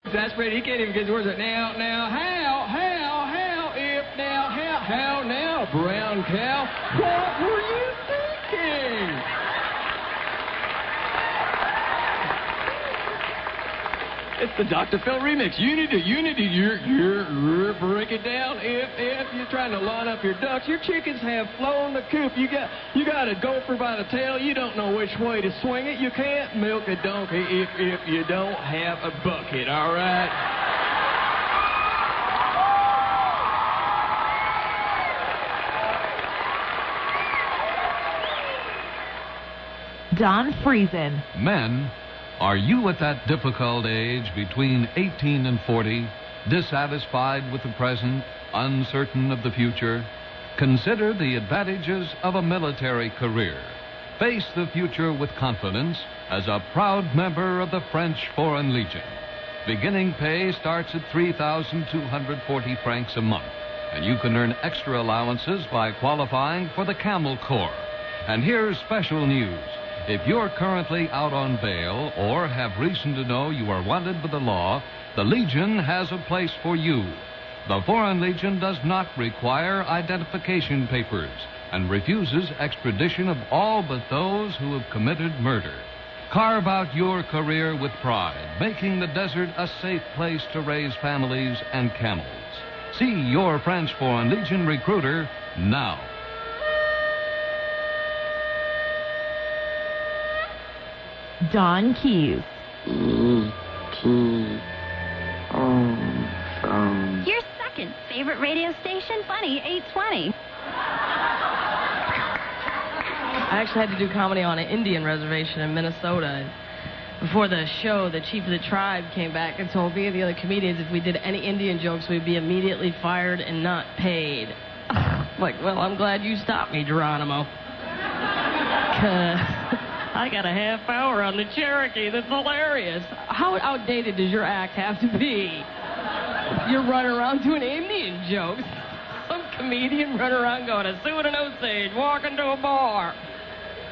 exasperated. He can't even get his words out. Now, how now, brown cow? What were you thinking? It's the Dr. Phil remix. Unity, you're break it down. If you're trying to line up your ducks, your chickens have flown the coop. You got a gopher by the tail. You don't know which way to swing it. You can't milk a donkey if you don't have a bucket, all right? Don Friesen. Men, are you at that difficult age between 18 and 40, dissatisfied with the present, uncertain of the future? Consider the advantages of a military career. Face the future with confidence as a proud member of the French Foreign Legion. Beginning pay starts at 3,240 francs a month, and you can earn extra allowances by qualifying for the Camel Corps. And here's special news. If you're currently out on bail or have reason to know you are wanted by the law, the Legion has a place for you. The Foreign Legion does not require identification papers and refuses extradition of all but those who have committed murder. Carve out your career with pride, making the desert a safe place to raise families and camels. See your French Foreign Legion recruiter now. Don Keys. Your second favorite radio station, Funny 820. I actually had to do comedy on an Indian reservation in Minnesota. Before the show, the chief of the tribe came back and told me and the other comedians if we did any Indian jokes, we'd be immediately fired and not paid. Like, well, I'm glad you stopped me, Geronimo. I got a half hour on the Cherokee. That's hilarious. How outdated does your act have to be? You're running around doing Indian jokes. Some comedian running around going, a suit and Osage, walking to a bar.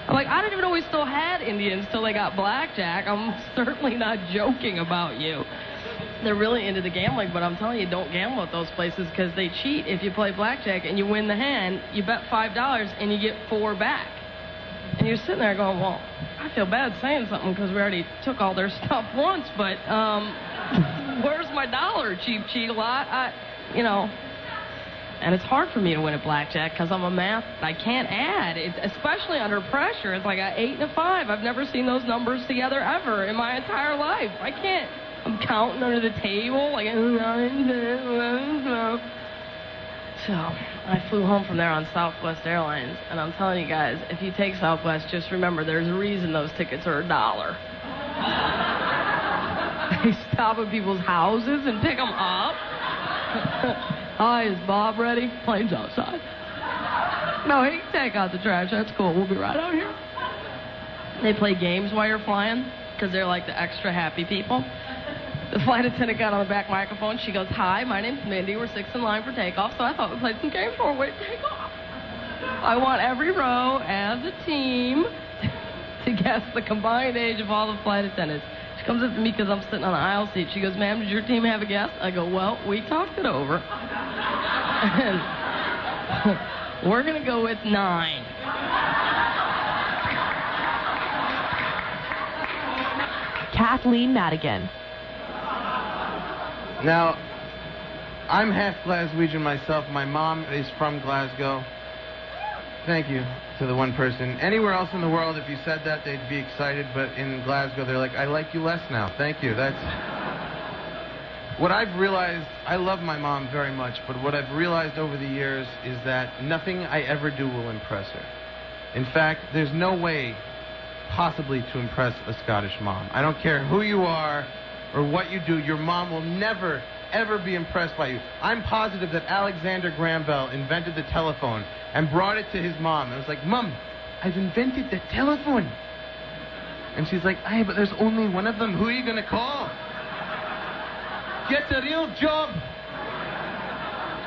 I'm like, I didn't even know we still had Indians till they got blackjack. I'm certainly not joking about you. They're really into the gambling, but I'm telling you, don't gamble at those places because they cheat. If you play blackjack and you win the hand, you bet $5 and you get $4 back. And you're sitting there going, well, I feel bad saying something because we already took all their stuff once, but where's my dollar, cheap cheat-a-lot? And it's hard for me to win at blackjack because I'm a math. I can't add, especially under pressure. It's like an 8 and a 5. I've never seen those numbers together ever in my entire life. I can't. I'm counting under the table like 9, 10, 11, 12. So I flew home from there on Southwest Airlines, and I'm telling you guys, if you take Southwest, just remember there's a reason those tickets are $1. They stop at people's houses and pick them up. Hi, is Bob ready? Plane's outside. No, he can take out the trash. That's cool. We'll be right out here. They play games while you're flying because they're like the extra happy people. The flight attendant got on the back microphone. She goes, hi, my name's Mindy. We're 6th in line for takeoff, so I thought we'd play some games before we take off. I want every row as a team to guess the combined age of all the flight attendants. She comes up to me because I'm sitting on the aisle seat. She goes, ma'am, did your team have a guess? I go, well, we talked it over. And we're going to go with 9. Kathleen Madigan. Now, I'm half Glaswegian myself. My mom is from Glasgow. Thank you to the one person. Anywhere else in the world, if you said that, they'd be excited, but in Glasgow, they're like, I like you less now. Thank you. That's... What I've realized, I love my mom very much, but what I've realized over the years is that nothing I ever do will impress her. In fact, there's no way possibly to impress a Scottish mom. I don't care who you are or what you do, your mom will never, ever be impressed by you. I'm positive that Alexander Graham Bell invented the telephone and brought it to his mom. And was like, Mom, I've invented the telephone. And she's like, aye, but there's only one of them. Who are you going to call? Get a real job.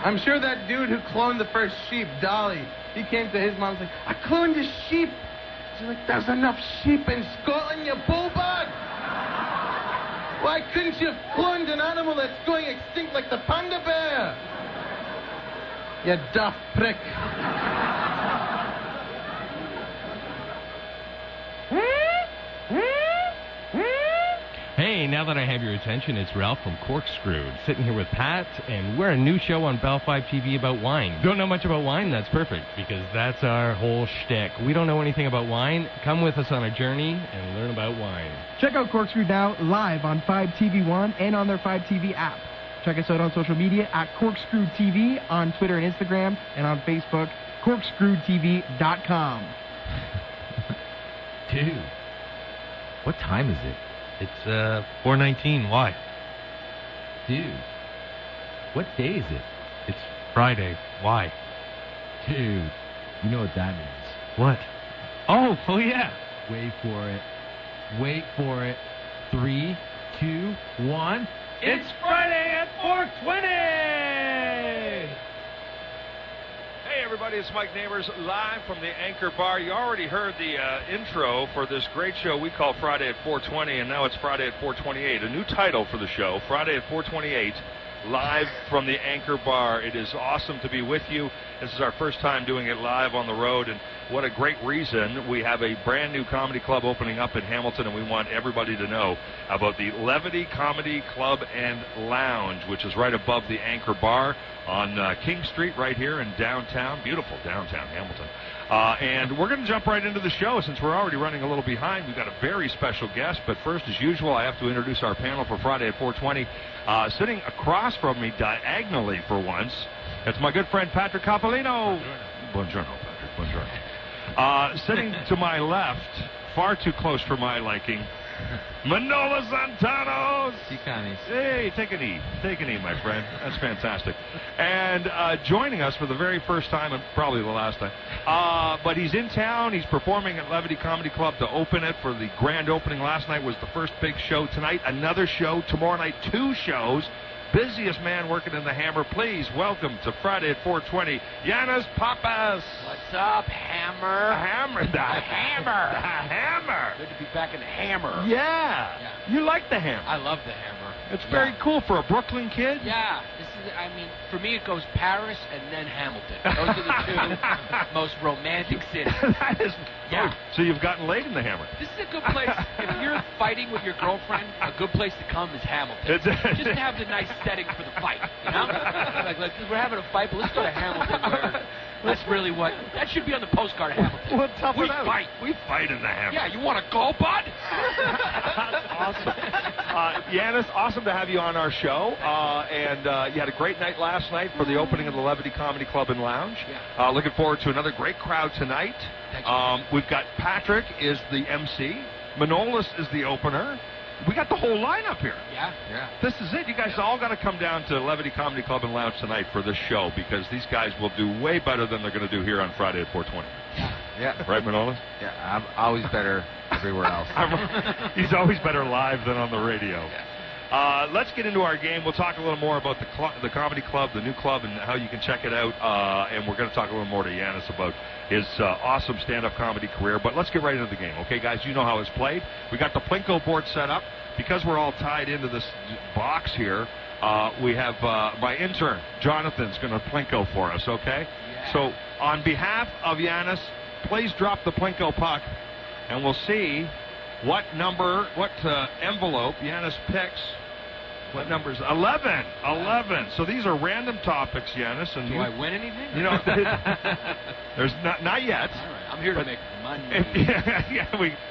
I'm sure that dude who cloned the first sheep, Dolly, he came to his mom and was like, I cloned a sheep. She's like, there's enough sheep in Scotland, you bullbag. Why couldn't you have cloned an animal that's going extinct like the panda bear. You daft prick. Hey, now that I have your attention, it's Ralph from Corkscrewed, sitting here with Pat, and we're a new show on Bell 5 TV about wine. Don't know much about wine? That's perfect, because that's our whole shtick. We don't know anything about wine. Come with us on a journey and learn about wine. Check out Corkscrewed now live on 5 TV 1 and on their 5 TV app. Check us out on social media at Corkscrewed TV on Twitter and Instagram, and on Facebook, corkscrewedtv.com. Dude, what time is it? It's 4:19. Why? Dude, what day is it? It's Friday. Why? Dude, you know what that means. What? Oh yeah. Wait for it. Wait for it. 3, 2, 1. It's Friday at 4:20! Hey everybody, it's Mike Neighbors live from the Anchor Bar. You already heard the intro for this great show we call Friday at 4:20, and now it's Friday at 4:28. A new title for the show, Friday at 4:28, live from the Anchor Bar. It is awesome to be with you. This is our first time doing it live on the road, and what a great reason. We have a brand new comedy club opening up in Hamilton, and we want everybody to know about the Levity Comedy Club and Lounge, which is right above the Anchor Bar on King Street right here in downtown, beautiful downtown Hamilton. And we're going to jump right into the show since we're already running a little behind. We've got a very special guest, but first, as usual, I have to introduce our panel for Friday at 4:20. Sitting across from me diagonally for once, it's my good friend Patrick Coppolino. Buongiorno, Patrick. Buongiorno. Sitting to my left, far too close for my liking, Manolo Santanos. Hey, take a knee. Take a knee, my friend. That's fantastic. And joining us for the very first time, and probably the last time, but he's in town. He's performing at Levity Comedy Club to open it for the grand opening. Last night was the first big show. Tonight, another show. Tomorrow night, 2 shows. Busiest man working in the Hammer. Please welcome to Friday at 4:20, Yannis Pappas. What's up, Hammer? Hammer. The Hammer. The Hammer. Good to be back in the Hammer. Yeah. You like the Hammer. I love the Hammer. It's very cool for a Brooklyn kid. Yeah. For me, it goes Paris and then Hamilton. Those are the 2 most romantic cities. That is. Yeah. So you've gotten laid in the Hammer. This is a good place. If you're fighting with your girlfriend, a good place to come is Hamilton. Just to have the nice setting for the fight. You know? like we're having a fight, but let's go to Hamilton where that's really what. That should be on the postcard of Hamilton. Well, tough we out. fight. We fight in the Hammer. Yeah, you want to go, bud? That's awesome. Yannis, awesome to have you on our show. And you had a great night last night for the opening of the Levity Comedy Club and Lounge. Yeah. Looking forward to another great crowd tonight. We've got Patrick is the MC. Manolis is the opener. We got the whole lineup here. Yeah. This is it. You guys all got to come down to Levity Comedy Club and Lounge tonight for this show because these guys will do way better than they're going to do here on Friday at 4:20. Yeah. Right, Manolis? Yeah, I'm always better everywhere else. He's always better live than on the radio. Yeah. Let's get into our game. We'll talk a little more about the comedy club, the new club, and how you can check it out. And we're going to talk a little more to Yannis about his awesome stand-up comedy career. But let's get right into the game. Okay, guys, you know how it's played. We got the Plinko board set up. Because we're all tied into this box here, we have my intern, Jonathan's going to Plinko for us, okay? Yeah. So on behalf of Yannis, please drop the Plinko puck, and we'll see what envelope Yannis picks. What number is 11? 11. So these are random topics, Yannis. And Do I win anything? You know, there's not yet. All right, I'm here to make money.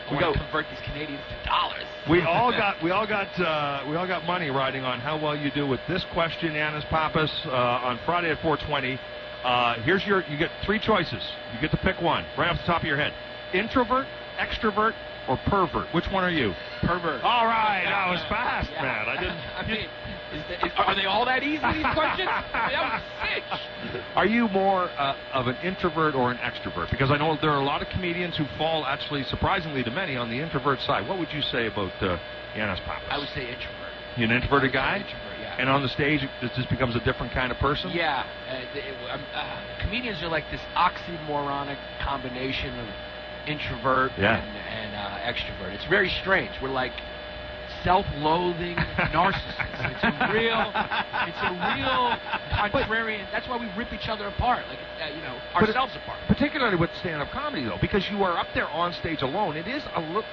We go convert these Canadians to dollars. We all got money riding on how well you do with this question, Yannis Pappas, on Friday at 4:20. You get 3 choices. You get to pick one right off the top of your head: introvert, extrovert, or pervert. Which one are you? Pervert. All right, that was fast, man. Are they all that easy, these questions? That was 6. Are you more of an introvert or an extrovert? Because I know there are a lot of comedians who fall, actually, surprisingly to many, on the introvert side. What would you say about Yannis Pappas? I would say introvert. You an introverted guy? Introvert, yeah. And on the stage, it just becomes a different kind of person? Yeah. Comedians are like this oxymoronic combination of introvert and extrovert. It's very strange. We're like self-loathing narcissist. It's a real contrarian. That's why we rip each other apart, like ourselves apart. Particularly with stand-up comedy, though, because you are up there on stage alone. It is a little.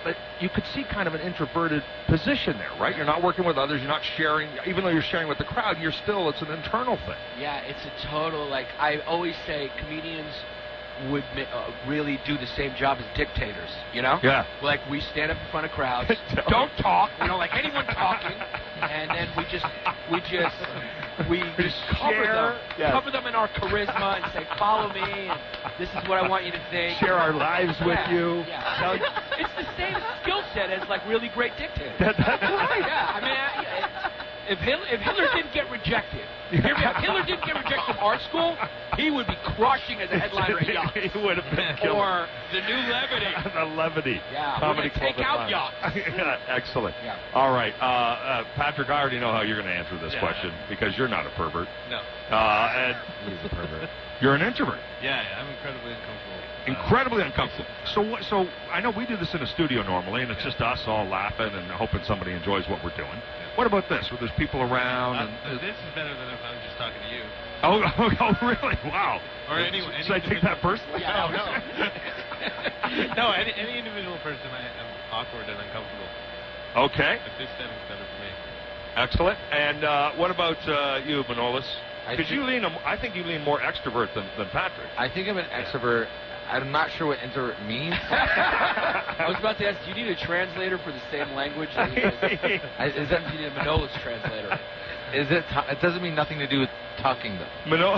You could see kind of an introverted position there, right? You're not working with others. You're not sharing. Even though you're sharing with the crowd, it's an internal thing. Yeah, it's a total, I always say comedians would really do the same job as dictators, Yeah. Like, we stand up in front of crowds, don't talk, we don't like anyone talking, and then we just cover them in our charisma and say, follow me, and this is what I want you to think. Share our lives with you. Yeah. It's the same skill set as, really great dictators. That's right. Yeah, I mean, if Hitler didn't get rejected, hear me out, Hitler didn't get rejected from art school, he would be crushing as a headliner at Yachts. He would have been Or the new Levity. The Levity. Yeah, Comedy we're going to take out Yachts. Yeah, excellent. Yeah. All right. Patrick, I already know how you're going to answer this question because you're not a pervert. No. And He's a pervert. You're an introvert. Yeah, I'm incredibly uncomfortable. Incredibly uncomfortable. So I know we do this in a studio normally, and it's just us all laughing and hoping somebody enjoys what we're doing. What about this, where there's people around? This is better than if I was just talking to you. Oh, really? Wow. Or anyone. Should I take that personally? Yeah, no, any individual person, I'm awkward and uncomfortable. Okay. But this setting's better for me. Excellent. And what about you, Manolis? Because I think you lean more extrovert than Patrick. I think I'm an extrovert. I'm not sure what introvert means. I was about to ask, do you need a translator for the same language? That you guys, is that you need a Manolis translator? It doesn't mean nothing to do with tucking, though. No,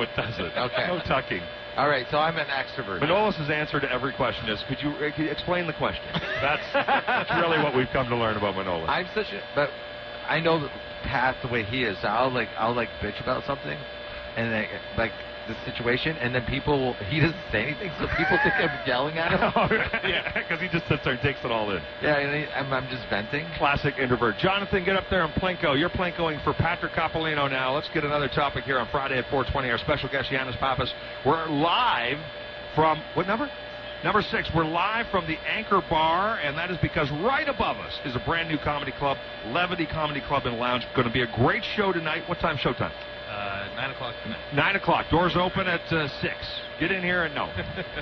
it doesn't. Okay. No tucking. All right, so I'm an extrovert. Manolis' answer to every question is, could you explain the question? That's really what we've come to learn about Manolis. But I know that Pat the way he is. So I'll bitch about something, and the situation, and then he doesn't say anything, so people think I'm yelling at him. Yeah, because he just sits there and takes it all in. Yeah, and I'm just venting. Classic introvert. Jonathan, get up there and Plinko. You're Plinkoing for Patrick Coppolino now. Let's get another topic here on Friday at 4:20. Our special guest, Yannis Pappas. We're live from, what number? Number 6. We're live from the Anchor Bar, and that is because right above us is a brand new comedy club, Levity Comedy Club and Lounge. Going to be a great show tonight. What time showtime? 9 o'clock tonight. 9 o'clock. Doors open at 6. Get in here and no.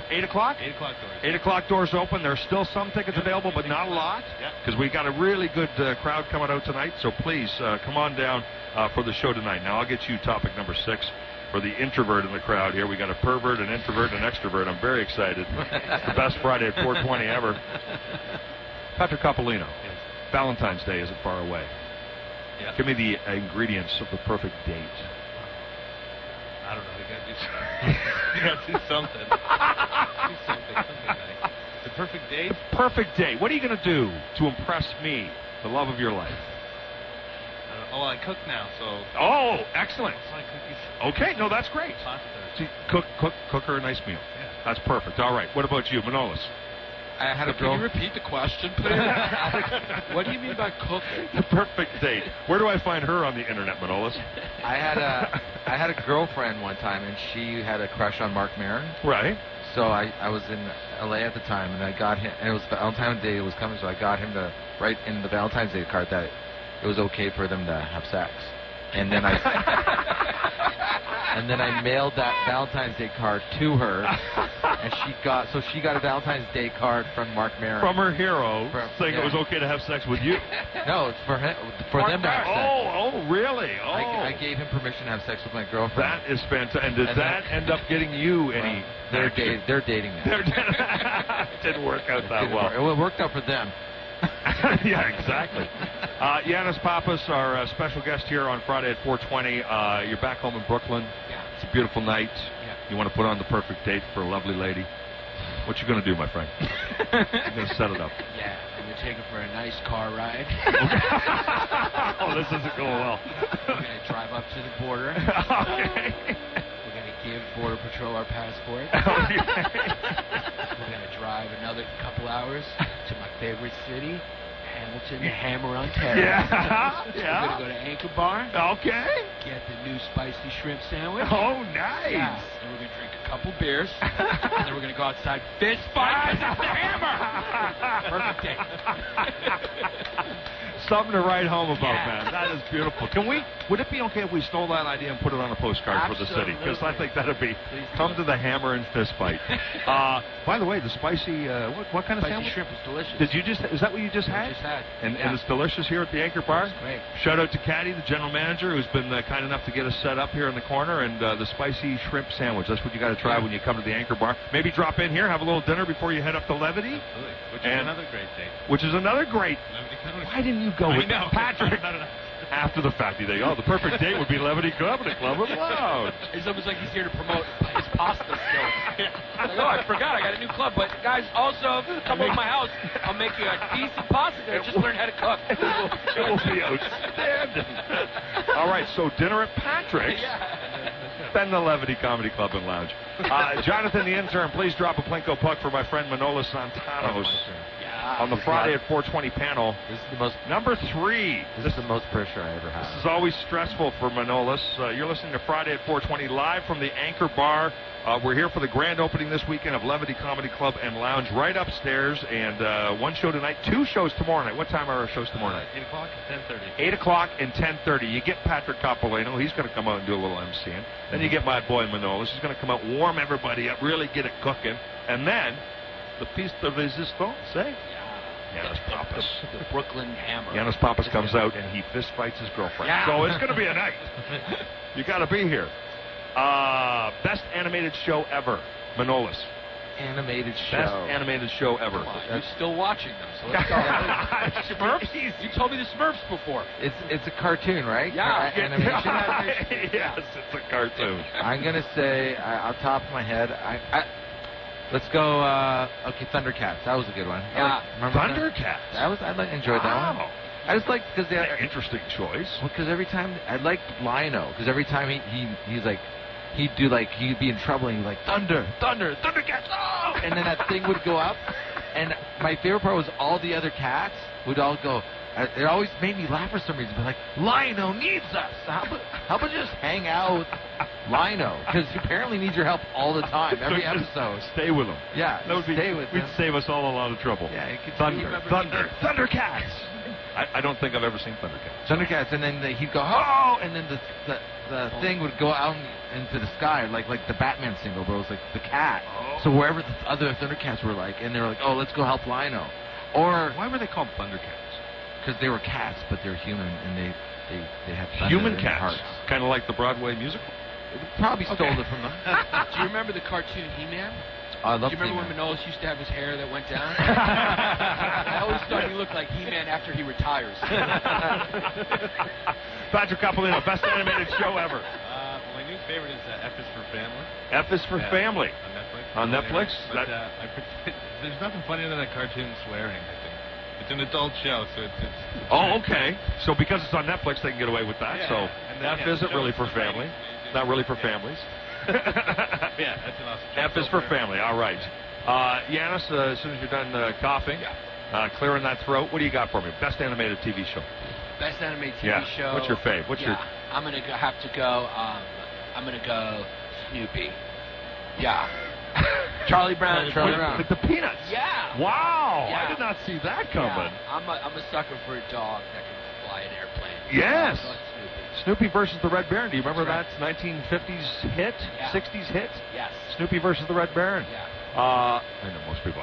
8 o'clock? 8 o'clock doors. 8 o'clock doors open. There's still some tickets available, but not a lot. Because we got a really good crowd coming out tonight. So please come on down for the show tonight. Now I'll get you topic number 6 for the introvert in the crowd here. We got a pervert, an introvert, and an extrovert. I'm very excited. The best Friday at 4:20 ever. Patrick Coppolino. Yes. Valentine's Day isn't far away. Yeah. Give me the ingredients of the perfect date. I don't know. You gotta do something. Do something nice. The perfect date? Perfect date. What are you going to do to impress me, the love of your life? I cook now, so. Oh, excellent. I cookies. Okay, no, that's great. See, cook her a nice meal. Yeah. That's perfect. All right. What about you, Manolis? I had a girl. Can you repeat the question, please? What do you mean by cooking? The perfect date. Where do I find her on the internet, Manolis? I had a girlfriend one time, and she had a crush on Mark Maron. Right. So I was in LA at the time, and I got him. And it was Valentine's Day was coming, so I got him to write in the Valentine's Day card that it was okay for them to have sex. And then I mailed that Valentine's Day card to her, and she got a Valentine's Day card from Mark Maron. From her hero, saying it was okay to have sex with you. No, it's for them to have sex. Oh, really? Oh. I gave him permission to have sex with my girlfriend. That is fantastic. And did that end up getting you any? They're dating now. It didn't work out that well. It worked out for them. Yeah, exactly. Yannis Pappas, our special guest here on Friday at 4:20. You're back home in Brooklyn. Yeah. It's a beautiful night. Yeah. You want to put on the perfect date for a lovely lady. What you going to do, my friend? You're going to set it up. Yeah, I'm going to take her for a nice car ride. Oh, this isn't going well. We're going to drive up to the border. Okay. We're going to give Border Patrol our passport. Okay. We're going to drive another couple hours to my favorite city, Hamilton, New Hampshire, Ontario. Yeah. We're going to go to Anchor Bar. Okay. Get the new spicy shrimp sandwich. Oh, nice. Yeah. And we're going to drink a couple beers. And then we're going to go outside fist fight because it's the hammer. Perfect date. Something to write home about, man. That is beautiful. Would it be okay if we stole that idea and put it on a postcard for the city? Because I think that'd be, come to the hammer and fist fight. By the way, the spicy, what kind of Spicy sandwich? shrimp is delicious. Is that what you just had? Just had. And it's delicious here at the Anchor Bar? Great. Shout out to Caddy, the general manager, who's been kind enough to get us set up here in the corner, and the spicy shrimp sandwich. That's what you got to try when you come to the Anchor Bar. Maybe drop in here, have a little dinner before you head up to Levity. Absolutely. Which is another great date. Which is another great. Why didn't you go with Patrick? After the fact, you think, the perfect date would be Levity Comedy Club and Lounge. It's almost like he's here to promote his pasta skills. Like, I forgot, I got a new club. But guys, also come over to my house. I'll make you a decent pasta there. Just learn how to cook. It will be outstanding. All right, so dinner at Patrick's. Then the Levity Comedy Club and Lounge. Jonathan, the intern, please drop a Plinko puck for my friend Manolis Santanos. On the Friday at 4:20 panel. This is the most number 3. This is the most pressure I ever had. This is always stressful for Manolis. You're listening to Friday at 4:20 live from the Anchor Bar. We're here for the grand opening this weekend of Levity Comedy Club and Lounge right upstairs. And one show tonight, 2 shows tomorrow night. What time are our shows tomorrow night? 8 o'clock and 10:30. 8 o'clock and 10:30. You get Patrick Coppolino. He's going to come out and do a little MCing. Then you get my boy Manolis. He's going to come out, warm everybody up, really get it cooking. And then the piece de resistance, eh? Yannis Pappas. The Brooklyn Hammer. Yannis Pappas comes out and he fist fights his girlfriend. Yeah. So it's going to be a night. You got to be here. Best animated show ever, Manolis. Animated show. Best animated show ever. You're still watching them, so let's go. Smurfs? You told me the Smurfs before. It's a cartoon, right? Yeah. Animation. Yes, it's a cartoon. I'm gonna say, on top of my head, let's go. Okay, Thundercats. That was a good one. Yeah. Thundercats. I enjoyed that one. I just like because they an interesting choice. Because every time I like Lino because every time he's like. He'd be in trouble and he'd be like, Thundercats, oh! And then that thing would go up. And my favorite part was all the other cats would all go, it always made me laugh for some reason, but like, Lino needs us. How about just hang out with Lino? Because he apparently needs your help all the time, every episode. Stay with him. Yeah, stay with him. We'd save us all a lot of trouble. Yeah, Thundercats. I don't think I've ever seen Thundercats. Thundercats, and then he'd go, oh, and then the thing would go out into the sky, like the Batman single, but it was like the cat. Oh. So wherever the other Thundercats were and they were like, oh, let's go help Lino. Or why were they called Thundercats? Because they were cats, but they're human, and they have thunder human in cats, their hearts. Kind of like the Broadway musical. Probably stole it from them. Do you remember the cartoon He-Man? I love. Do you remember when Manolis used to have his hair that went down? I always thought he looked like He-Man after he retires. Patrick Coppolino, best animated show ever. My new favorite is F is for Family. F is for Family. On Netflix. But, there's nothing funnier than a cartoon swearing, I think. It's an adult show, so it's oh, okay. So because it's on Netflix, they can get away with that. Yeah, so F isn't really for family. It's not really for families. Yeah, that's an awesome show. F is for family. All right. Yannis, as soon as you're done coughing, clearing that throat, what do you got for me? Best animated TV show. Best animated TV show. What's your fave? I'm gonna have to go. I'm gonna go Snoopy. Yeah. Charlie Brown. Like the Peanuts. Yeah. Wow. Yeah. I did not see that coming. Yeah. I'm a sucker for a dog that can fly an airplane. Yes. Snoopy. Snoopy versus the Red Baron. Do you remember that 1950s hit? Yeah. 60s hit? Yes. Snoopy versus the Red Baron. Yeah. I know most people.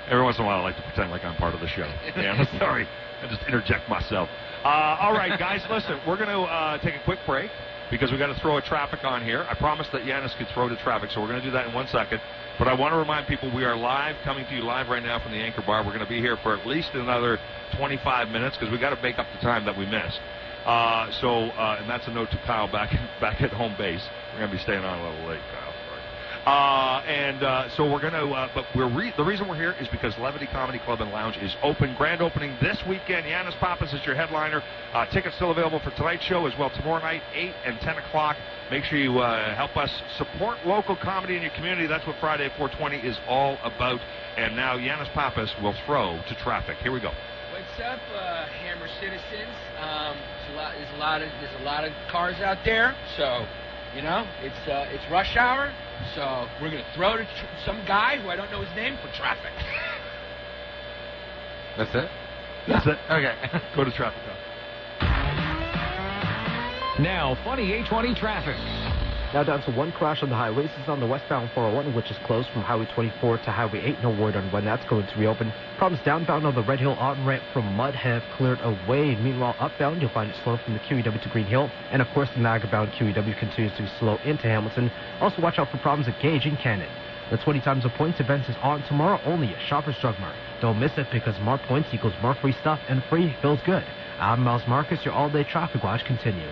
Every once in a while, I like to pretend like I'm part of the show. Yeah, sorry. I just interject myself. All right, guys, listen. We're going to take a quick break because we got to throw a traffic on here. I promised that Yannis could throw to traffic, so we're going to do that in 1 second. But I want to remind people we are live, coming to you live right now from the Anchor Bar. We're going to be here for at least another 25 minutes because we got to make up the time that we missed. And that's a note to Kyle back at home base. We're going to be staying on a little late, Kyle. So we're going to, but the reason we're here is because Levity Comedy Club and Lounge is open. Grand opening this weekend. Yannis Pappas is your headliner. Tickets still available for tonight's show as well tomorrow night, 8 and 10 o'clock. Make sure you help us support local comedy in your community. That's what Friday at 420 is all about. And now Yannis Pappas will throw to traffic. Here we go. What's up, Hammer citizens? There's a lot of cars out there, so it's rush hour. So we're gonna throw to some guy who I don't know his name for traffic. That's it? That's it. Okay. Go to traffic. Now, funny 820 traffic. Now down to one crash on the highways. This is on the westbound 401, which is closed from Highway 24 to Highway 8. No word on when that's going to reopen. Problems downbound on the Red Hill on-ramp from Mud have cleared away. Meanwhile, upbound, you'll find it slow from the QEW to Green Hill. And, of course, the Niagara-bound QEW continues to slow into Hamilton. Also, watch out for problems at Gage and Cannon. The 20 times of points event is on tomorrow only at Shoppers Drug Mart. Don't miss it because more points equals more free stuff, and free feels good. I'm Miles Marcus. Your all-day traffic watch continues.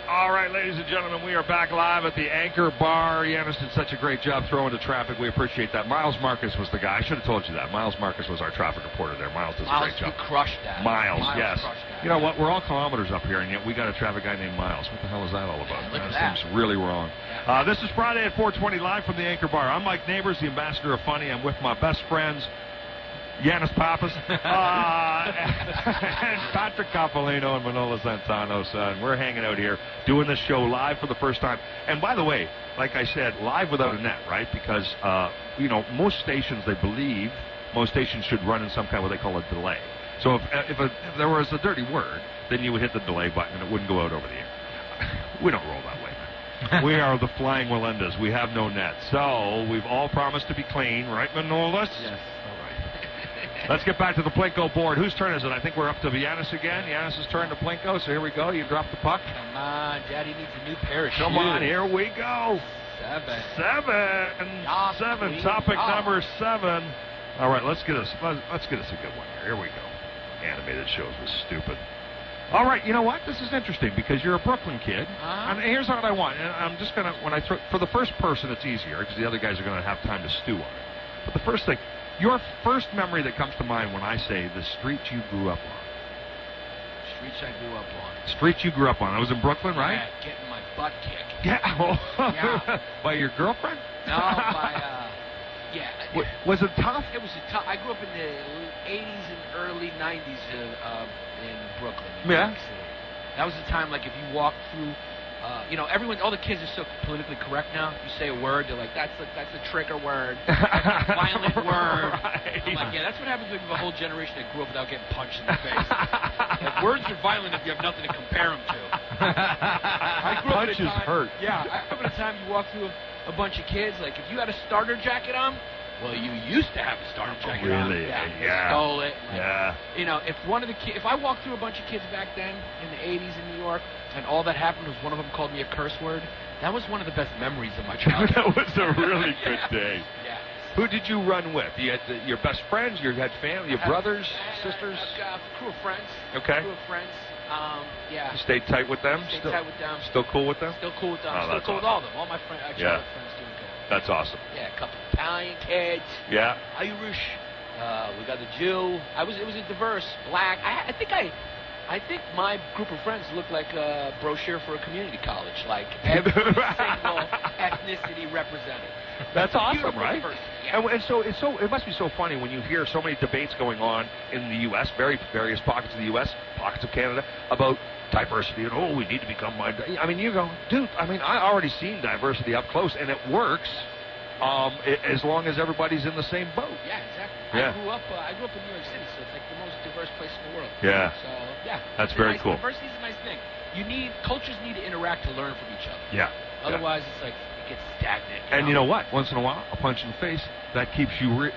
All right, ladies and gentlemen, we are back live at the Anchor Bar. Yannis did such a great job throwing the traffic. We appreciate that. Miles Marcus was the guy. I should have told you that. Miles Marcus was our traffic reporter there. Miles does a great job. You crushed that. Miles, yes. Crushed that. You know what? We're all kilometers up here, and yet we got a traffic guy named Miles. What the hell is that all about? Look at that seems really wrong. This is Friday at 4:20 live from the Anchor Bar. I'm Mike Neighbors, the ambassador of funny. I'm with my best friends, Yannis Pappas, and Patrick Coppolino and Manolo Santanos. And we're hanging out here doing this show live for the first time. And by the way, like I said, live without a net, right? Because, most stations, they believe, most stations should run in some kind of what they call a delay. So if there was a dirty word, then you would hit the delay button and it wouldn't go out over the air. We don't roll that way, man. We are the Flying Walendas. We have no net. So we've all promised to be clean, right, Manolis? Yes. Let's get back to the Plinko board. Whose turn is it? I think we're up to Yannis again. Yannis' turn to Plinko, so here we go. You drop the puck. Come on, Daddy needs a new pair of shoes. Come on, here we go. 7. 7. Topic number 7. All right, let's get us a good one here. Here we go. Animated shows was stupid. All right, you know what? This is interesting because you're a Brooklyn kid. And here's what I want. And I'm just going to, for the first person, it's easier because the other guys are going to have time to stew on it. But the first thing, your first memory that comes to mind when I say the street you grew up on. Streets I grew up on. Street you grew up on. I was in Brooklyn, right? Yeah, getting my butt kicked. Yeah. Yeah. By your girlfriend? No, by, yeah. Was it tough? It was tough. I grew up in the 80s and early 90s in Brooklyn. In New York City. That was the time, like, if you walk through, all the kids are so politically correct now. You say a word, they're like, that's a trigger word, that's a violent word. Right. I'm like, yeah, that's what happens when you have a whole generation that grew up without getting punched in the face. Like, words are violent if you have nothing to compare them to. I grew up at a time, hurt. Yeah, I grew up at a time you walk through a bunch of kids, like, if you had a starter jacket on, well, you used to have a starter jacket on. Really? Yeah. Yeah. Stole it. Like, yeah. If I walked through a bunch of kids back then in the 80s in New York, and all that happened was one of them called me a curse word, that was one of the best memories of my childhood. That was a really good day. Yeah. Who did you run with? You had your best friends? You had family? Your brothers, sisters? A crew of friends. Okay. Crew of friends. Yeah. You stayed tight with them? Stayed tight with them. Still cool with them? Still cool with them. Oh, Still cool with all of them. All my childhood friends doing good. That's awesome. Yeah, a couple of Italian kids. Yeah. Irish. We got the Jew. It was a diverse black. I think my group of friends looked like a brochure for a community college. Like every single ethnicity represented. That's awesome, right? Yeah. And so it must be so funny when you hear so many debates going on in the U.S., various pockets of the U.S., pockets of Canada, about diversity and we need to become I mean, you go, dude. I mean, I already seen diversity up close, and it works. As long as everybody's in the same boat. Yeah, exactly. Yeah. I grew up in New York City, so it's like the most diverse place in the world. Yeah. So yeah, that's very cool. Diversity is a nice thing. Cultures need to interact to learn from each other. Yeah. Otherwise, it's like it gets stagnant. And you know what? Once in a while, a punch in the face that keeps you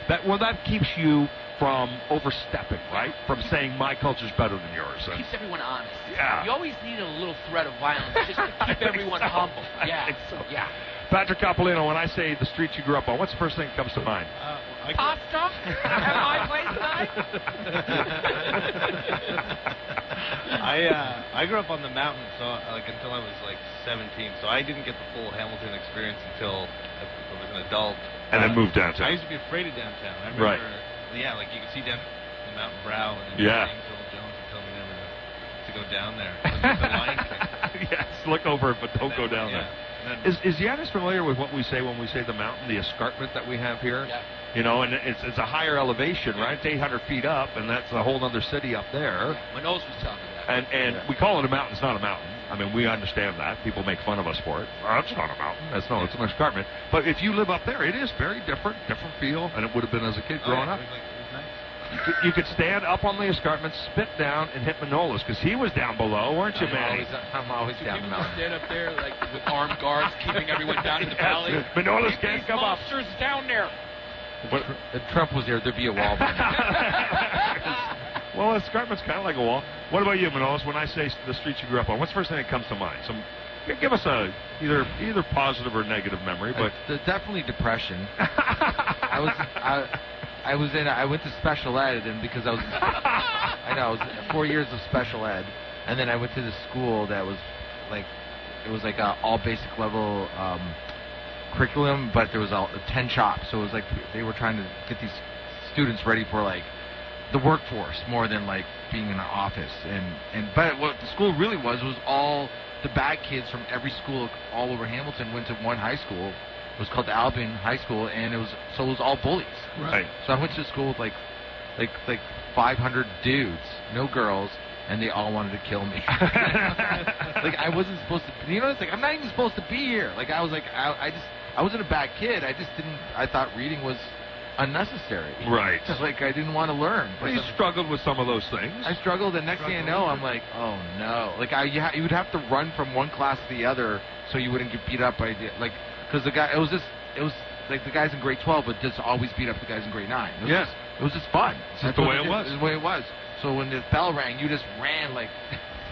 that keeps you from overstepping, right? From saying my culture's better than yours. It keeps everyone honest. Yeah. You always need a little threat of violence just to keep everyone humble. Yeah. I think so. Yeah. Patrick Coppolino, when I say the street you grew up on, what's the first thing that comes to mind? Pasta? At my place tonight? I grew up on the mountain, so until I was 17. So I didn't get the full Hamilton experience until I was an adult. And then moved downtown. I used to be afraid of downtown. I remember, yeah, you could see down the mountain brow, and then Phil Jones would tell me never to go down there. The Lion King. Yes, look over it, but don't go down there. Is Yannis familiar with what we say when we say the mountain, the escarpment that we have here? Yeah. And it's a higher elevation, right? It's 800 feet up, and that's a whole other city up there. Manos was telling me that. And we call it a mountain. It's not a mountain. I mean, we understand that. People make fun of us for it. Oh, it's not a mountain. It's an escarpment. But if you live up there, it is very different feel, and it would have been as a kid growing up. It was nice. You could stand up on the escarpment, spit down, and hit Manolis, because he was down below, weren't you, Manny? I'm always down the mountain. Stand up there like with armed guards keeping everyone down in the valley. Manolis can't come up. Monsters down there. If Trump was there, there'd be a wall. Well, escarpment's kind of like a wall. What about you, Manolis? When I say the streets you grew up on, what's the first thing that comes to mind? Give us a either positive or negative memory, but definitely depression. I went to special ed, and because I was 4 years of special ed, and then I went to this school that was like a all basic level curriculum, but there was 10 shops, so it was like they were trying to get these students ready for like the workforce more than like being in an office, but what the school really was all the bad kids from every school all over Hamilton went to one high school. It was called the Albion High School, and it was all bullies. Right. So I went to school with like 500 dudes, no girls, and they all wanted to kill me. Like I wasn't supposed to. It's like I'm not even supposed to be here. Like I was like I wasn't a bad kid. I thought reading was unnecessary. Right. Like I didn't want to learn. Well, you struggled with some of those things. I struggled, and next thing I know, I'm like, oh no. Like you would have to run from one class to the other so you wouldn't get beat up by because the guy it was like the guys in grade 12 would just always beat up the guys in grade 9. It was just fun. That's the way it was. That's the way it was. So when the bell rang, you just ran like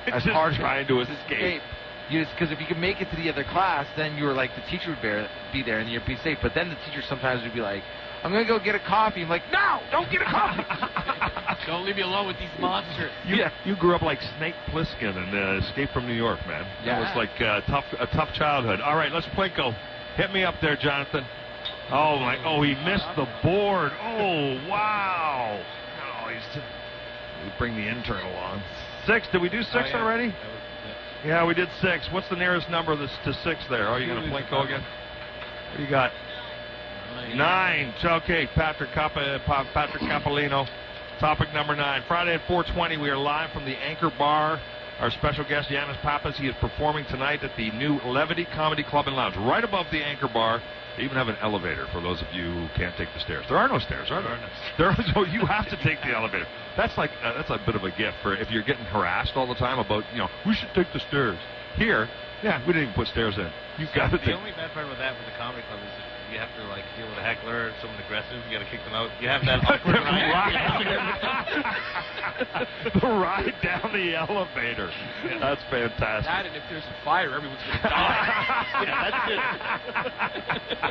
as hard trying to escape. Because if you could make it to the other class, then you were like the teacher would be there and you'd be safe. But then the teacher sometimes would be like, I'm going to go get a coffee. I'm like, no, don't get a coffee. Don't leave me alone with these monsters. You grew up like Snake Plissken and Escape from New York, man. Yeah. It was like a tough childhood. All right, let's Plinko. Hit me up there, Jonathan. Oh, he missed the board. Oh, wow. No, we bring the intern along. 6. Did we do 6 already? Yeah, we did 6. What's the nearest number to 6 there? Are you going to Plinko again? What do you got? 9. Okay, Patrick Capolino. Topic number 9. Friday at 4:20, we are live from the Anchor Bar. Our special guest, Yannis Pappas, he is performing tonight at the new Levity Comedy Club and Lounge, right above the Anchor Bar. They even have an elevator for those of you who can't take the stairs. There are no stairs, are there? So you have to take the elevator. That's like that's a bit of a gift for if you're getting harassed all the time about we should take the stairs. Here, we didn't even put stairs in. You got to. The only bad part about that with the comedy club is that you have to like deal with a heckler or someone aggressive. You got to kick them out. You have that awkward the ride down the elevator. Yeah. That's fantastic. That, and if there's a fire, everyone's going to die. That's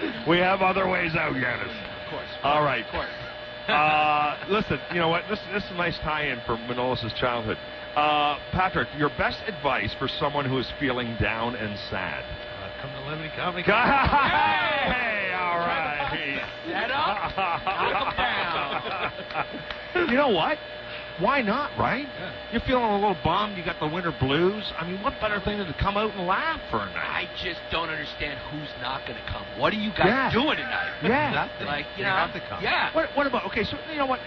it. We have other ways out, Yannis. Of course. All right. Of course. Listen, you know what? This is a nice tie-in for Manolis' childhood. Patrick, your best advice for someone who is feeling down and sad. Come to Levity Comedy. Hey, all right. Set up, knock them down. You know what? Why not, right? Yeah. You're feeling a little bummed. You got the winter blues. I mean, what better thing than to come out and laugh for a night? I just don't understand who's not going to come. What are you guys doing tonight? Yeah. Nothing. Like, you have to come. Yeah. What about? Okay, so you know what?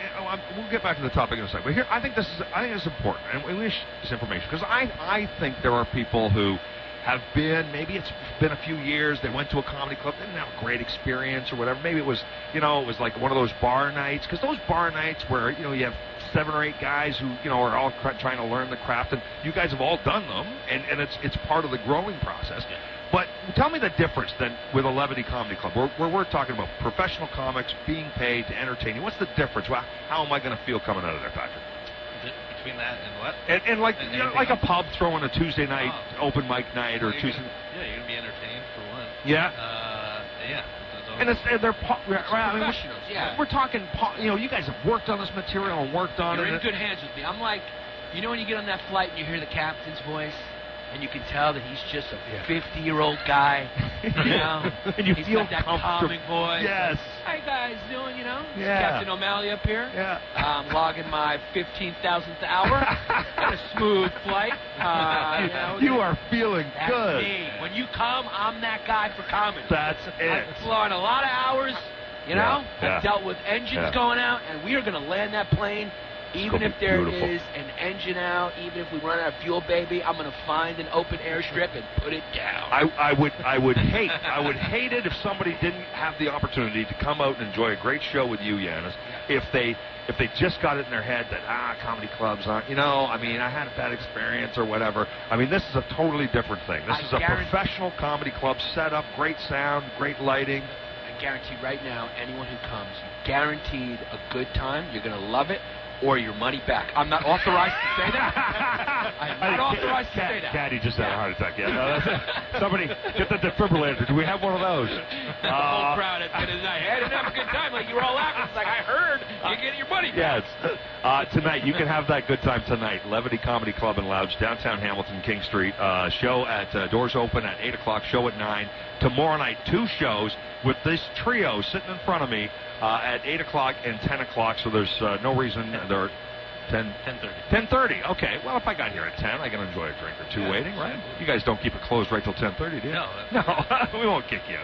We'll get back to the topic in a second. But here, I think it's important, and we need this information because I think there are people who have been, maybe it's been a few years, they went to a comedy club, they didn't have a great experience or whatever. Maybe it was, it was like one of those bar nights, because those bar nights where, you have 7 or 8 guys who, are all trying to learn the craft, and you guys have all done them, and it's part of the growing process. Yeah. But tell me the difference then with a Levity Comedy Club, where we're talking about professional comics being paid to entertain you. What's the difference? Well, how am I going to feel coming out of there, Patrick? Between that and what? And like a pub throwing a Tuesday night open mic night or Tuesday. You're gonna be entertained for one. Yeah. And they're we're talking. You guys have worked on this material and worked on it. You're in good hands with me. I'm like, when you get on that flight and you hear the captain's voice. And you can tell that he's just a 50-year-old guy, and you he's feel got that calming voice. Yes. How you guys doing, Yeah. Captain O'Malley up here. Yeah. I'm logging my 15,000th hour. Got a smooth flight. You are feeling that's good. Me. When you come, I'm that guy for comedy. That's it. I've flown a lot of hours, I've dealt with engines going out, and we are going to land that plane Even if there is an engine out, even if we run out of fuel, baby, I'm going to find an open air strip and put it down. I would hate it if somebody didn't have the opportunity to come out and enjoy a great show with you, Yannis. If they just got it in their head that comedy clubs aren't, I had a bad experience or whatever. I mean, this is a totally different thing. This is a professional comedy club set up, great sound, great lighting. I guarantee right now, anyone who comes, you're guaranteed a good time. You're going to love it. Or your money back. I'm not authorized to say that. I'm not authorized to say that. Caddy just had a heart attack. Yeah, no, somebody get the defibrillator. Do we have one of those? The whole crowd at the night. I didn't have a good time. Like you were all laughing. It's like I heard you're getting your money back. Yes. Tonight you can have that good time tonight. Levity Comedy Club and Lounge, downtown Hamilton, King Street. Show at doors open at 8:00. Show at 9. Tomorrow night, 2 shows with this trio sitting in front of me. At 8:00 and 10:00, so there's no reason they're 10:30. 10:30. Okay. Well, if I got here at 10, I can enjoy a drink or two waiting, right? You guys don't keep it closed right till 10:30, do you? No, we won't kick you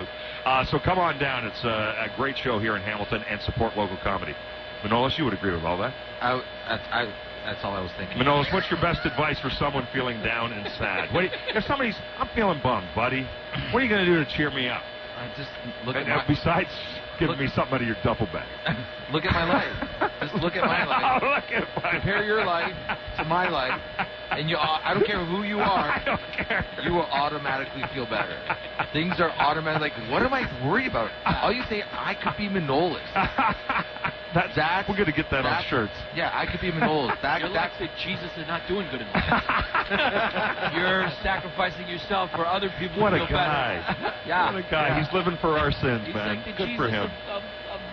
out. So come on down. It's a great show here in Hamilton, and support local comedy. Manolis, you would agree with all that? That's all I was thinking. Manolis, what's your best advice for someone feeling down and sad? If somebody's, I'm feeling bummed, buddy. What are you going to do to cheer me up? Just look besides giving me something out of your duffel bag. Look at my life. Just look at my life. Compare your life to my life, and I don't care who you are. I don't care. You will automatically feel better. Things are automatic. Like, what am I worried about? All you say, I could be Manolis. We're going to get that on shirts. Yeah, I could be Manolis. You're like that Jesus is not doing good in life. You're sacrificing yourself for other people What to a feel guy. better. Yeah. What a guy. He's living for our sins, He's man. like the Good Jesus for him. Of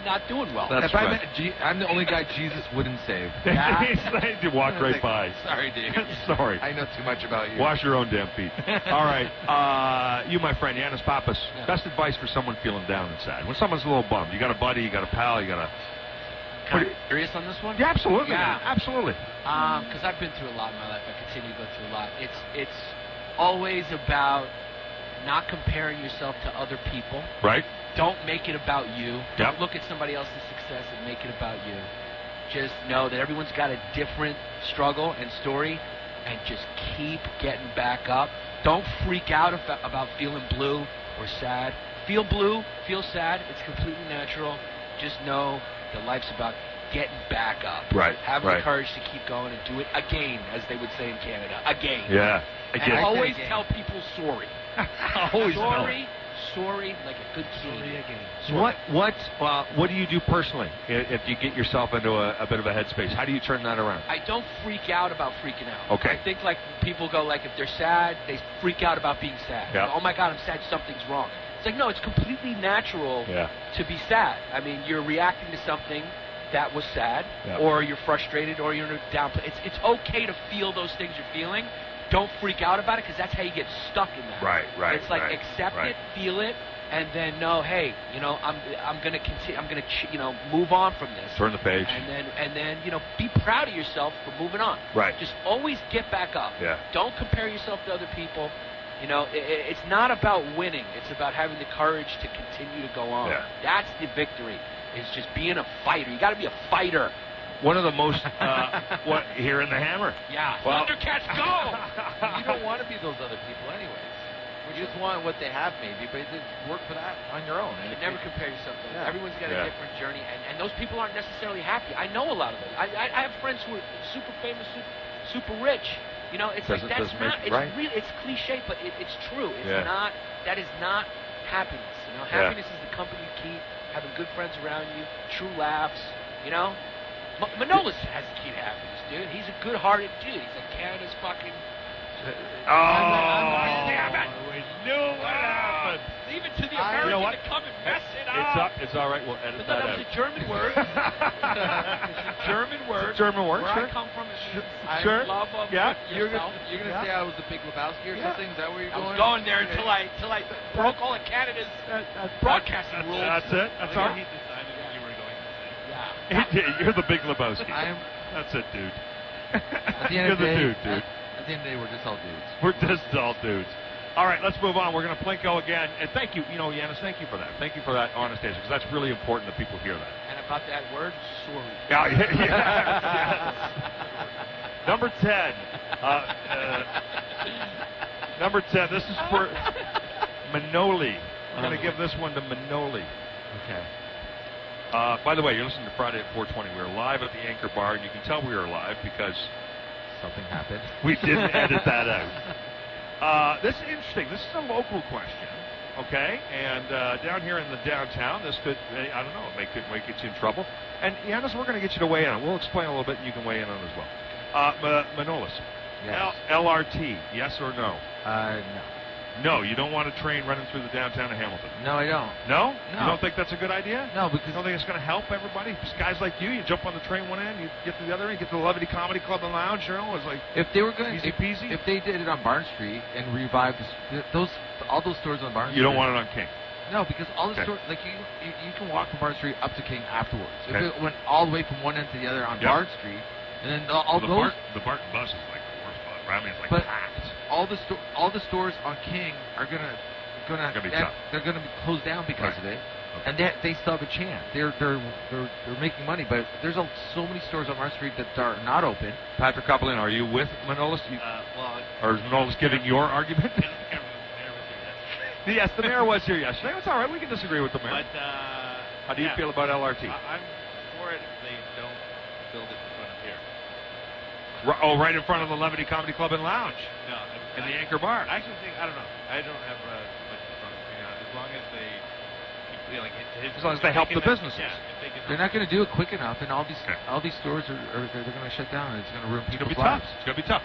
not doing well. That's right. I'm the only guy Jesus wouldn't save. You walk right by. Sorry, dude. Sorry. I know too much about you. Wash your own damn feet. All right. You, my friend, Yannis Pappas. Best advice for someone feeling down and sad. When someone's a little bummed. You got a buddy, you got a pal, you got a... Are you serious on this one? Yeah, absolutely. Yeah. Absolutely. Because I've been through a lot in my life. I continue to go through a lot. It's always about not comparing yourself to other people. Right. Don't make it about you. Yep. Don't look at somebody else's success and make it about you. Just know that everyone's got a different struggle and story, and just keep getting back up. Don't freak out about feeling blue or sad. Feel blue, feel sad. It's completely natural. Just know that life's about getting back up. Right. Have the courage to keep going and do it again, as they would say in Canada. Again. Yeah. And always tell people sorry. Always sorry, like a good kid. What do you do personally if you get yourself into a bit of a headspace? How do you turn that around? I don't freak out about freaking out. Okay. I think like people go like if they're sad, they freak out about being sad. Yep. Oh my God, I'm sad. Something's wrong. It's like no, it's completely natural to be sad. I mean, you're reacting to something that was sad, or you're frustrated, or you're in a down place. It's okay to feel those things you're feeling. Don't freak out about it, because that's how you get stuck in that. Right. It's like accept it, feel it, and then know, hey, I'm gonna continue. I'm gonna move on from this. Turn the page. And then be proud of yourself for moving on. Right. Just always get back up. Yeah. Don't compare yourself to other people. It's not about winning. It's about having the courage to continue to go on. Yeah. That's the victory. It's just being a fighter. You got to be a fighter. One of the most here in the Hammer. Yeah. Well, Thundercats go. You don't want to be those other people anyways. You just want what they have maybe, but just work for that on your own. And never compare yourself to them. Yeah. Everyone's got a different journey, and those people aren't necessarily happy. I know a lot of them. I have friends who are super famous, super rich. It's like that's not. It's really. It's cliche, but it's true. It's not. That is not happiness. Happiness is the company you keep, having good friends around you, true laughs. Manolis has the key to happiness, dude. He's a good-hearted dude. He's like Canada's fucking. Damn it! We knew what happened. Leave it to the American to come and mess it up. It's all right. We'll edit that out. That's a German word. It's a German word. German word. Where sure. I come from, it means love of You're yourself. gonna say I was the Big Lebowski or something? Is that where you're going? I was going there until I broke all of Canada's broadcasting rules. That's it. That's all. He decided you were going to say. Yeah. He did. You're the Big Lebowski. That's it, dude. You're the dude. At the end of the day, we're just all dudes. We're just all dudes. All right, let's move on. We're going to Plinko again. And thank you, Yannis, thank you for that. Thank you for that honest answer, because that's really important that people hear that. And if About that word, sorry. Yeah. Number 10. Number 10. This is for Manoli. I'm going to give this one to Manoli. Okay. By the way, you're listening to Friday at 4:20. We're live at the Anchor Bar, and you can tell we are live because something happened. We didn't edit that out. This is interesting. This is a local question, okay? And down here in the downtown, this could, I don't know, make it get you in trouble. And Yannis, we're going to get you to weigh in. We'll explain a little bit, and you can weigh in on it as well. Manolis, yes. LRT, yes or no? No. No, you don't want a train running through the downtown of Hamilton. No, I don't. No? No. You don't think that's a good idea? No, because you don't think it's going to help everybody? Guys like you jump on the train one end, you get to the other end, get to the Levity Comedy Club and Lounge. You know, it's like if they were going easy peasy. If they did it on Barn Street and revived all those stores on Barn Street. You don't want it on King. No, because all the stores, like you can walk from Barn Street up to King afterwards. Okay. If it went all the way from one end to the other on Barn Street, and then all those. The Barton bus is like the worst bus. I mean, it's like packed. All the stores on King are gonna be tough. They're gonna be closed down because of it, and they still have a chance. They're making money, but there's so many stores on our street that are not open. Patrick Coppolino, are you with Manolis? Or is Manolis giving your argument? Yes, the mayor was here yesterday. It's all right. We can disagree with the mayor. But how do you feel about LRT? I'm for it if they don't build it in front of here. Right in front of the Levity Comedy Club and Lounge. No, in the Anchor Bar. I actually think, I don't know. I don't have much strong opinion on it. As long as they keep feeling it. As long as they help the businesses. Yeah, they're not going to do it quick enough, and all these stores are they're going to shut down, and it's going to ruin people's lives. It's going to be tough.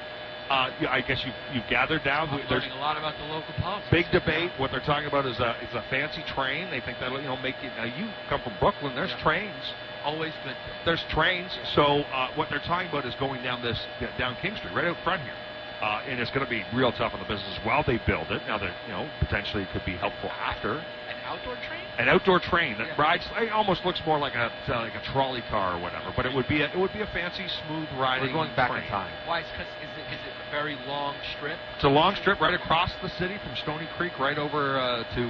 I guess you've gathered down. There's a lot about the local politics. Big debate. What they're talking about is a fancy train. They think that'll make you. Now you come from Brooklyn. There's trains. Always good. There's trains. So what they're talking about is going down King Street, right out front here. And it's going to be real tough on the business while they build it. Now that potentially it could be helpful after. An outdoor train? An outdoor train that rides. It almost looks more like a trolley car or whatever. But it would be a fancy, smooth riding. We're going back train. in time. Why? Is it a very long strip? It's a long strip right across the city from Stony Creek right over to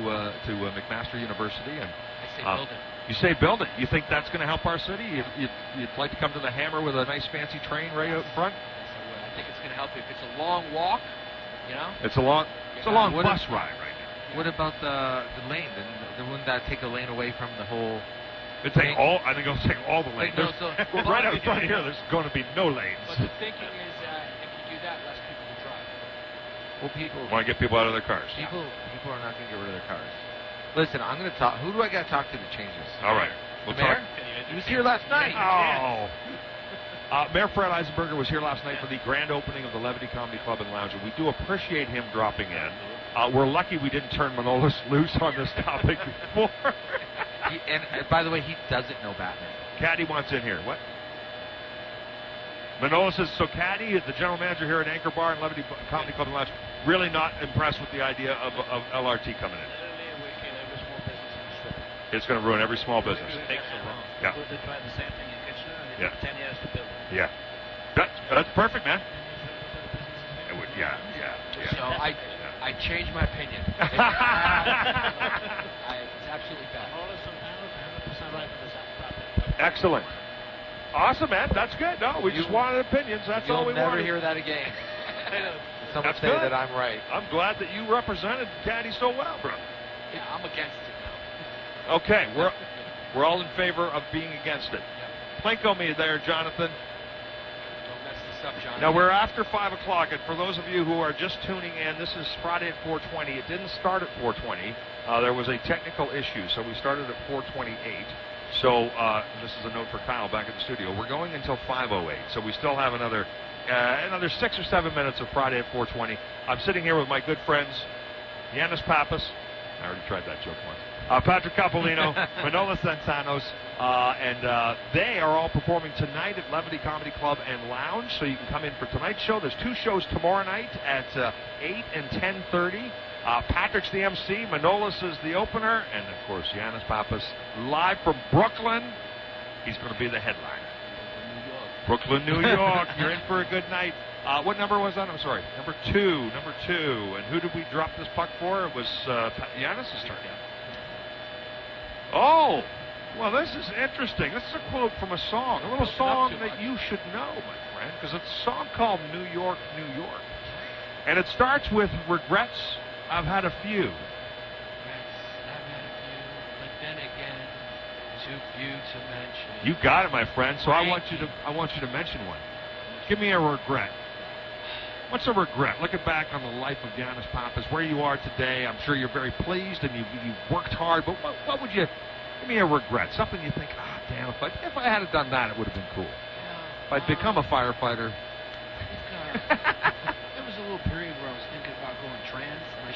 McMaster University. And I say build it. You say build it. You think that's going to help our city? You'd like to come to the Hammer with a nice fancy train right out front? I think it's going to help if it's a long walk. It's a long bus ride right now. What about the lane? Then wouldn't that take a lane away from the whole? I think it'll take all the lanes. Right out front here, there's going to be no lanes. But the thinking is that if you do that, less people will drive. Well, people want to get people out of their cars. People are not going to get rid of their cars. Listen, I'm going to talk. Who do I got to talk to change this? All right. The mayor? He was here last night. Oh. Mayor Fred Eisenberger was here last night for the grand opening of the Levity Comedy Club and Lounge, and we do appreciate him dropping in. We're lucky we didn't turn Manolis loose on this topic before. And by the way, he doesn't know Batman. Caddy wants in here. What? Manolis says, so Caddy, the general manager here at Anchor Bar and Levity Comedy Club and Lounge, really not impressed with the idea of LRT coming in. It's going to ruin every small business. It takes so long. Yeah. They tried the same thing in Kitchener, and it took 10 years to build it. Yeah. That's perfect, man. It would, yeah. So I changed my opinion. It's absolutely bad. Excellent. Awesome, man. That's good. No, we just wanted opinions. That's all we wanted. You'll never hear that again. Someone say that I'm right. I'm glad that you represented Caddy so well, bro. Yeah, I'm against it now. Okay, we're all in favor of being against it. Plinko me there, Jonathan. Don't mess this up, Jonathan. Now, we're after 5 o'clock, and for those of you who are just tuning in, this is Friday at 4:20. It didn't start at 4:20. There was a technical issue, so we started at 4:28. So this is a note for Kyle back at the studio. We're going until 5:08, so we still have another 6 or 7 minutes of Friday at 4:20. I'm sitting here with my good friends, Yannis Pappas. I already tried that joke once. Patrick Coppolino, Manolis Santanos, and they are all performing tonight at Levity Comedy Club and Lounge, so you can come in for tonight's show. There's 2 shows tomorrow night at 8 and 10:30. Patrick's the MC, Manolis is the opener, and, of course, Yannis Pappas live from Brooklyn. He's going to be the headliner. Brooklyn, New York. You're in for a good night. What number was that? I'm sorry. Number two. And who did we drop this puck for? It was Yannis' turn. Oh, Well, this is interesting. This is a quote from a song, a little song that you should know, my friend, because it's a song called New York, New York. And it starts with regrets. I've had a few. But then again, too few to mention. You got it, my friend. So I want you to mention one. Give me a regret. What's a regret? Looking back on the life of Yannis Pappas, where you are today, I'm sure you're very pleased and you worked hard. But what would you? Give me a regret. Something you think, damn, if I had done that, it would have been cool. If I'd become a firefighter. I think there was a little period where I was thinking about going trans. And I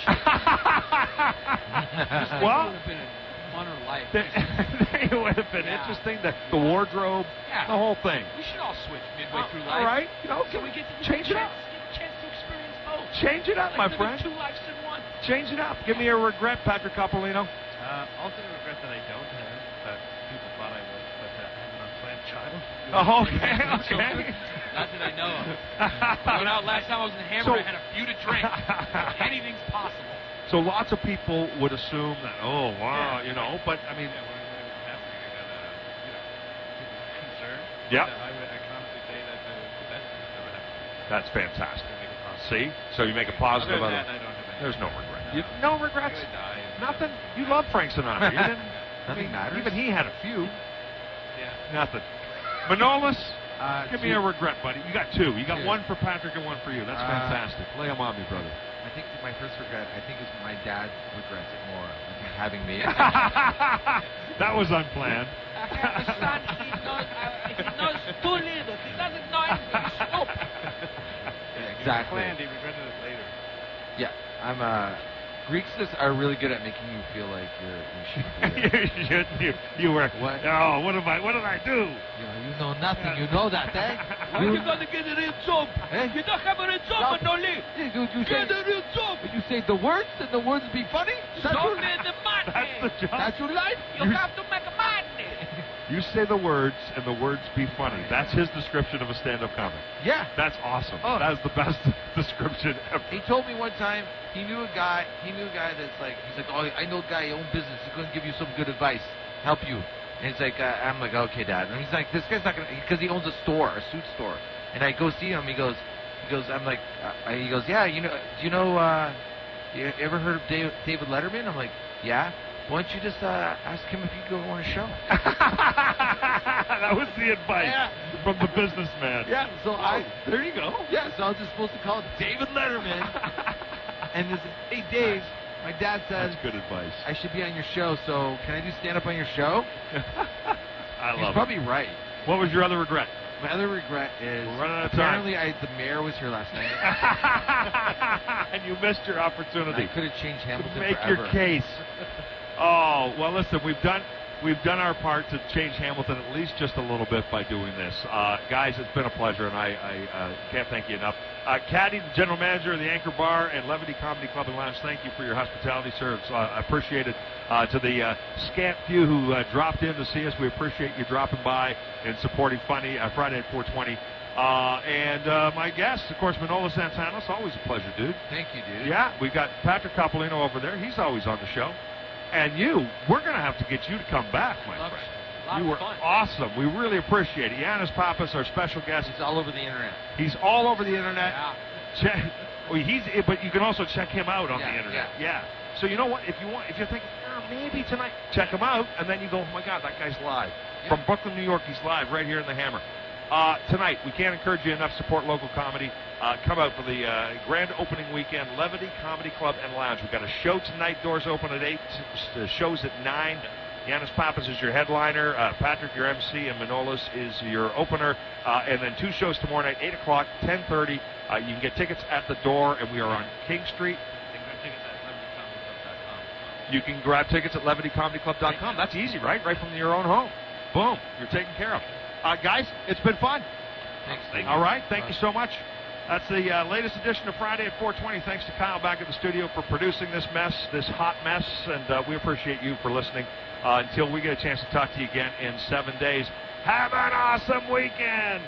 should well, it would have been a funner life. It would have been interesting. The wardrobe, the whole thing. We should all switch midway through life. All right. So we get to change it up. Get a chance to experience both. Change it up, like my friend. 2 lives in one. Change it up. Give me a regret, Patrick Coppolino. Also a regret that I don't have, that people thought I would, but I have an unplanned child. Oh, okay. Not that I know of. I went out last time I was in the Hammer, I had a few to drink. Anything's possible. So lots of people would assume that, oh, wow, but I mean. When it was happening, I got, people concerned. Yeah. I can honestly say that the best thing that's ever happened. That's fantastic. See? So you make a positive out of it. There's no regret. No regrets? Nothing? You love Frank Sinatra. You didn't, Nothing matters. Even he had a few. Yeah. Nothing. Manolis, give me a regret, buddy. You got 2. You got 1 for Patrick and 1 for you. That's fantastic. Lay them on me, brother. I think my first regret, is my dad regrets it more than having me. That was unplanned. I have a son, he knows too little. He doesn't know anything. He's stupid. Exactly. Planned, he regretted it later. Yeah, Greeks are really good at making you feel like you shouldn't be there. you were. What? Oh, what did I do? You know nothing. You know that, eh? When you gonna get a real job? Eh? You don't have a real job, Manoli. Get a real job. You say the words, and the words be funny? That's your the money. That's the job. That's your life? You have to make money. You say the words, and the words be funny. That's his description of a stand-up comic. Yeah. That's awesome. Oh. That is the best description ever. He told me one time he knew a guy that's like, he's like, oh, I know a guy, he owns business. He's going to give you some good advice, help you. And it's like, I'm like, okay, Dad. And he's like, this guy's not going to, because he owns a store, a suit store. And I go see him. He goes, I'm like, he goes, yeah, do you ever heard of David Letterman? I'm like, yeah. Why don't you just ask him if you go on a show? That was the advice from the businessman. Yeah, so there you go. Yeah, so I was just supposed to call David Letterman. And this is, hey, Dave, my dad says that's good advice. I should be on your show, so can I do stand-up on your show? I love He's probably right. What was your other regret? My other regret is we're running out of apparently time. the mayor was here last night. And you missed your opportunity. I could have changed Hamilton Make forever. your case. Oh, well, listen, we've done our part to change Hamilton at least just a little bit by doing this. Guys, it's been a pleasure, and I can't thank you enough. Caddy, the general manager of the Anchor Bar and Levity Comedy Club and Lounge, thank you for your hospitality, sir. I appreciate it. To the scant few who dropped in to see us, we appreciate you dropping by and supporting Funny Friday at 420. And my guest, of course, Manolis Antanos, always a pleasure, dude. Thank you, dude. Yeah, we've got Patrick Coppolino over there. He's always on the show. And we're going to have to get you to come back, my friend. You were awesome. We really appreciate it. Yannis Pappas, our special guest. He's all over the internet. He's all over the internet. Yeah. But you can also check him out on the internet. Yeah. So you know what? If you're thinking, maybe tonight, check him out, and then you go, oh my God, that guy's live. Yeah. From Brooklyn, New York, he's live right here in the Hammer. Tonight, we can't encourage you enough. Support local comedy. Come out for the grand opening weekend, Levity Comedy Club and Lounge. We've got a show tonight. Doors open at 8. Show's at 9. Yannis Pappas is your headliner. Patrick, your MC, and Manolis is your opener. And then 2 shows tomorrow night, 8 o'clock, 10:30. You can get tickets at the door, and we are on King Street. You can grab tickets at levitycomedyclub.com. That's easy, right? Right from your own home. Boom. You're taken care of. Guys, it's been fun. Thanks. All right. Thank you so much. That's the latest edition of Friday at 420. Thanks to Kyle back at the studio for producing this hot mess. And we appreciate you for listening. Until we get a chance to talk to you again in 7 days. Have an awesome weekend.